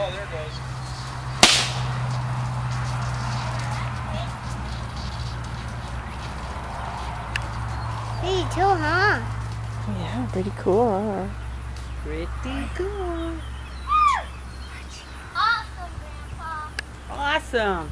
Oh, there it goes. Pretty cool, huh? Yeah, pretty cool. Pretty cool. Awesome, Grandpa. Awesome.